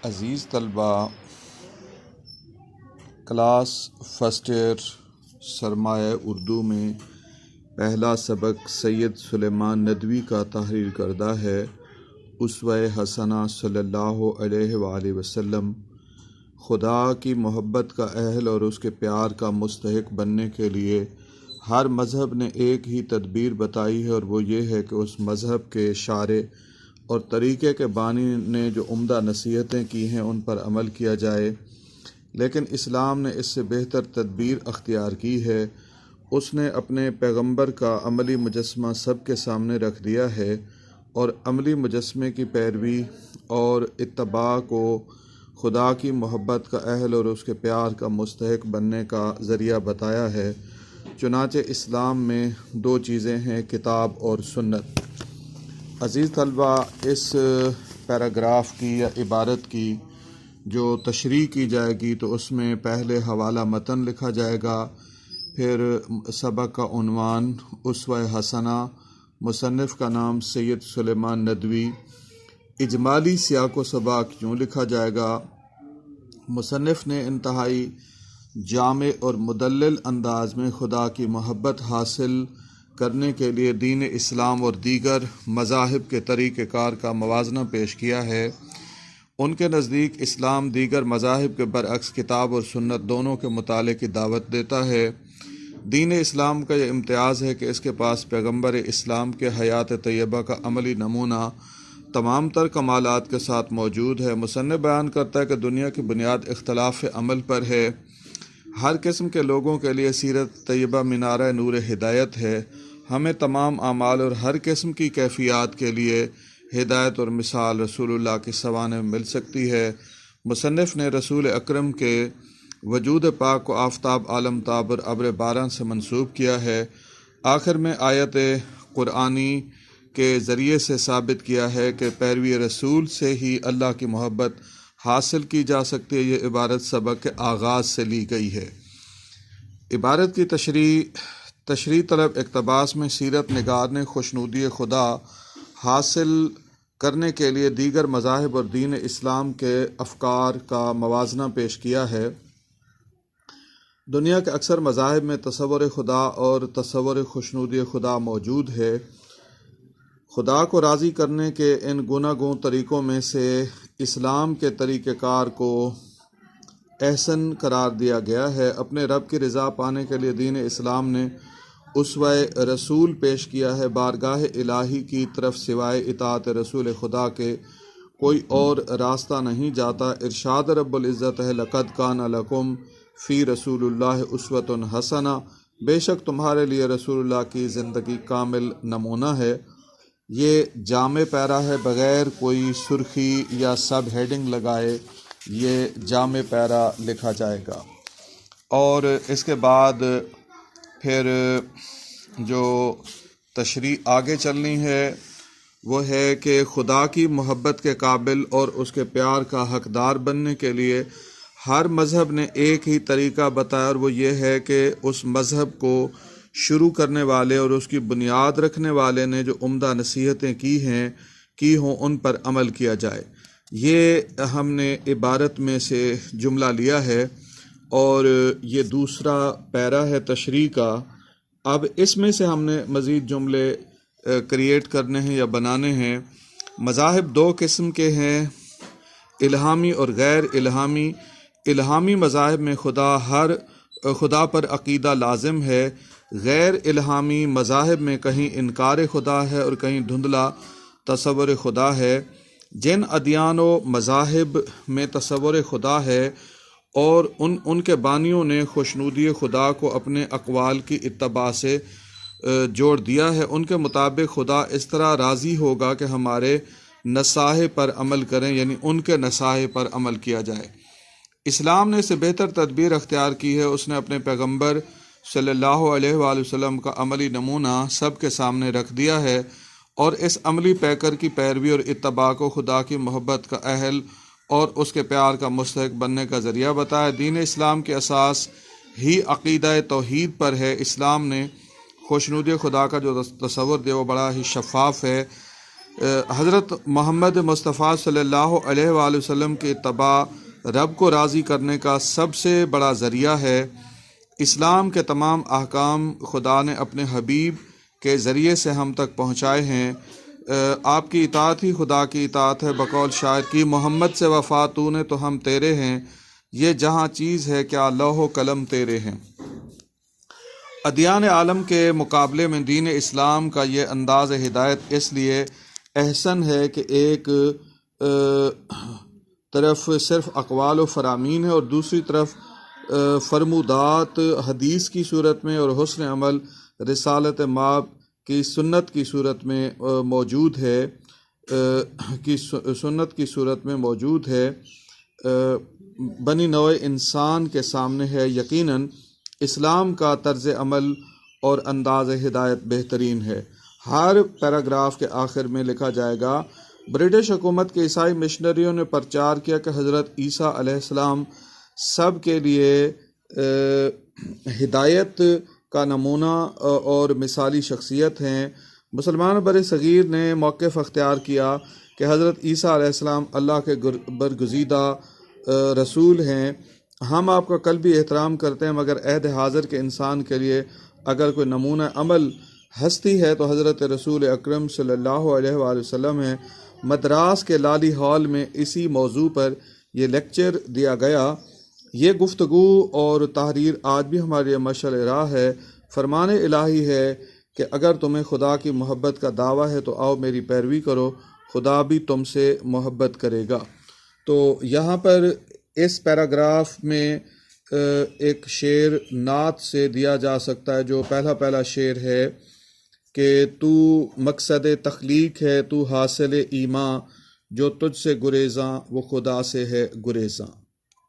عزیز طلبہ، class first year سرمایہ اردو میں پہلا سبق سید سلیمان ندوی کا تحریر کردہ ہے۔ اسوہ حسنہ صلی اللہ علیہ وآلہ وسلم خدا کی محبت کا اہل اور اس کے پیار کا مستحق بننے کے لیے ہر مذہب نے ایک ہی تدبیر بتائی ہے، اور وہ یہ ہے کہ اس مذہب کے شارع اور طریقے کے بانی نے جو عمدہ نصیحتیں کی ہیں ان پر عمل کیا جائے۔ لیکن اسلام نے اس سے بہتر تدبیر اختیار کی ہے۔ اس نے اپنے پیغمبر کا عملی مجسمہ سب کے سامنے رکھ دیا ہے، اور عملی مجسمے کی پیروی اور اتباع کو خدا کی محبت کا اہل اور اس کے پیار کا مستحق بننے کا ذریعہ بتایا ہے۔ چنانچہ اسلام میں دو چیزیں ہیں، کتاب اور سنت۔ عزیز طلبہ، اس پیراگراف کی یا عبارت کی جو تشریح کی جائے گی تو اس میں پہلے حوالہ متن لکھا جائے گا، پھر سبق کا عنوان اسوہ حسنہ، مصنف کا نام سید سلیمان ندوی، اجمالی سیاق و سباق یوں لکھا جائے گا۔ مصنف نے انتہائی جامع اور مدلل انداز میں خدا کی محبت حاصل کرنے کے لیے دین اسلام اور دیگر مذاہب کے طریقہ کار کا موازنہ پیش کیا ہے۔ ان کے نزدیک اسلام دیگر مذاہب کے برعکس کتاب اور سنت دونوں کے مطالعے کی دعوت دیتا ہے۔ دین اسلام کا یہ امتیاز ہے کہ اس کے پاس پیغمبر اسلام کے حیات طیبہ کا عملی نمونہ تمام تر کمالات کے ساتھ موجود ہے۔ مصنف بیان کرتا ہے کہ دنیا کی بنیاد اختلاف عمل پر ہے۔ ہر قسم کے لوگوں کے لیے سیرت طیبہ مینارہ نور ہدایت ہے۔ ہمیں تمام اعمال اور ہر قسم کی کیفیات کے لیے ہدایت اور مثال رسول اللہ کی سوانح میں مل سکتی ہے۔ مصنف نے رسول اکرم کے وجود پاک کو آفتاب عالم تاب اور ابر باران سے منسوب کیا ہے۔ آخر میں آیت قرآنی کے ذریعے سے ثابت کیا ہے کہ پیروی رسول سے ہی اللہ کی محبت حاصل کی جا سکتی ہے۔ یہ عبارت سبق کے آغاز سے لی گئی ہے۔ عبارت کی تشریح طلب اقتباس میں سیرت نگار نے خوشنودی خدا حاصل کرنے کے لیے دیگر مذاہب اور دین اسلام کے افکار کا موازنہ پیش کیا ہے۔ دنیا کے اکثر مذاہب میں تصور خدا اور تصور خوشنودی خدا موجود ہے۔ خدا کو راضی کرنے کے ان گوناگون طریقوں میں سے اسلام کے طریقہ کار کو احسن قرار دیا گیا ہے۔ اپنے رب کی رضا پانے کے لیے دین اسلام نے اسوہ رسول پیش کیا ہے۔ بارگاہ الہی کی طرف سوائے اطاعت رسول خدا کے کوئی اور راستہ نہیں جاتا۔ ارشاد رب العزت ہے، لقد کان لکم فی رسول اللہ اسوۃ حسنہ، بے شک تمہارے لیے رسول اللہ کی زندگی کامل نمونہ ہے۔ یہ جامع پیرا ہے، بغیر کوئی سرخی یا سب ہیڈنگ لگائے یہ جامع پیرا لکھا جائے گا۔ اور اس کے بعد پھر جو تشریح آگے چلنی ہے وہ ہے کہ خدا کی محبت کے قابل اور اس کے پیار کا حقدار بننے کے لیے ہر مذہب نے ایک ہی طریقہ بتایا، اور وہ یہ ہے کہ اس مذہب کو شروع کرنے والے اور اس کی بنیاد رکھنے والے نے جو عمدہ نصیحتیں کی ہوں ان پر عمل کیا جائے۔ یہ ہم نے عبارت میں سے جملہ لیا ہے، اور یہ دوسرا پیرا ہے تشریح کا۔ اب اس میں سے ہم نے مزید جملے کریٹ کرنے ہیں یا بنانے ہیں۔ مذاہب دو قسم کے ہیں، الہامی اور غیر الہامی۔ الہامی مذاہب میں خدا پر عقیدہ لازم ہے۔ غیر الہامی مذاہب میں کہیں انکار خدا ہے اور کہیں دھندلا تصور خدا ہے۔ جن ادیان و مذاہب میں تصور خدا ہے اور ان کے بانیوں نے خوشنودی خدا کو اپنے اقوال کی اتباع سے جوڑ دیا ہے، ان کے مطابق خدا اس طرح راضی ہوگا کہ ہمارے نصائح پر عمل کریں، یعنی ان کے نصائح پر عمل کیا جائے۔ اسلام نے اس سے بہتر تدبیر اختیار کی ہے۔ اس نے اپنے پیغمبر صلی اللہ علیہ وآلہ وسلم کا عملی نمونہ سب کے سامنے رکھ دیا ہے، اور اس عملی پیکر کی پیروی اور اتباع کو خدا کی محبت کا اہل اور اس کے پیار کا مستحق بننے کا ذریعہ بتایا۔ دین اسلام کے اساس ہی عقیدہ توحید پر ہے۔ اسلام نے خوشنودی خدا کا جو تصور دیا وہ بڑا ہی شفاف ہے۔ حضرت محمد مصطفیٰ صلی اللہ علیہ وآلہ وسلم کے اتباع رب کو راضی کرنے کا سب سے بڑا ذریعہ ہے۔ اسلام کے تمام احکام خدا نے اپنے حبیب کے ذریعے سے ہم تک پہنچائے ہیں۔ آپ کی اطاعت ہی خدا کی اطاعت ہے۔ بقول شاعر کی محمد سے وفا تو نے تو ہم تیرے ہیں، یہ جہاں چیز ہے کیا لوح و قلم تیرے ہیں۔ ادیان عالم کے مقابلے میں دین اسلام کا یہ انداز ہدایت اس لیے احسن ہے کہ ایک طرف صرف اقوال و فرامین ہے اور دوسری طرف فرمودات حدیث کی صورت میں اور حسن عمل رسالت مآب کی سنت کی صورت میں موجود ہے بنی نوع انسان کے سامنے ہے۔ یقیناً اسلام کا طرز عمل اور انداز ہدایت بہترین ہے۔ ہر پیراگراف کے آخر میں لکھا جائے گا، برٹش حکومت کے عیسائی مشنریوں نے پرچار کیا کہ حضرت عیسیٰ علیہ السلام سب کے لیے ہدایت کا نمونہ اور مثالی شخصیت ہیں۔ مسلمان بر صغیر نے موقف اختیار کیا کہ حضرت عیسیٰ علیہ السلام اللہ کے برگزیدہ رسول ہیں۔ ہم آپ کا قلبی احترام کرتے ہیں، مگر عہد حاضر کے انسان کے لیے اگر کوئی نمونہ عمل ہستی ہے تو حضرت رسول اکرم صلی اللہ علیہ وآلہ وسلم ہے۔ مدراس کے لالی ہال میں اسی موضوع پر یہ لیکچر دیا گیا۔ یہ گفتگو اور تحریر آج بھی ہمارے مشعل راہ ہے۔ فرمان الہی ہے کہ اگر تمہیں خدا کی محبت کا دعویٰ ہے تو آؤ میری پیروی کرو، خدا بھی تم سے محبت کرے گا۔ تو یہاں پر اس پیراگراف میں ایک شعر نعت سے دیا جا سکتا ہے، جو پہلا شعر ہے کہ تو مقصد تخلیق ہے، تو حاصل ایمان، جو تجھ سے گریزاں وہ خدا سے ہے گریزاں۔